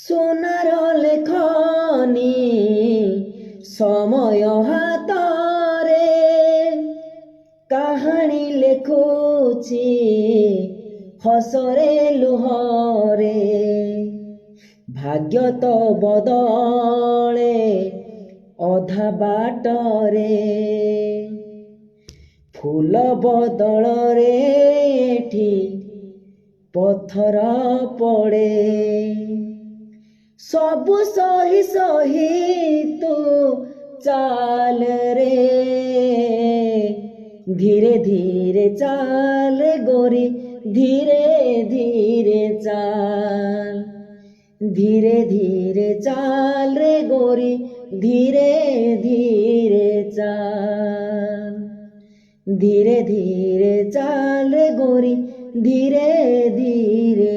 সোনার লেখনি সময় হাତରେ কাহাଣୀ ଲେଖୁଛି ହସରେ ଲୁହରେ ଭାଗ୍ୟ ତ ବଦଳେ ଅଧା ବାଟରେ ଫୁଲ ବଦଳରେ ଏଠି ପଥର ପଡ଼େ ସବୁ ସହି ସହି ତୁ ଚାଲ ରେ ଧୀରେ ଧୀରେ ଚାଲ ଗୋରି ଧୀରେ ଧୀରେ ଚାଲ ଧୀରେ ଧୀରେ ଚାଲ ରେ ଗୋରି ଧୀରେ ଧୀରେ ଚାଲ ଧୀରେ ଧୀରେ ଚାଲ ରେ ଗୋରି ଧୀରେ ଧୀରେ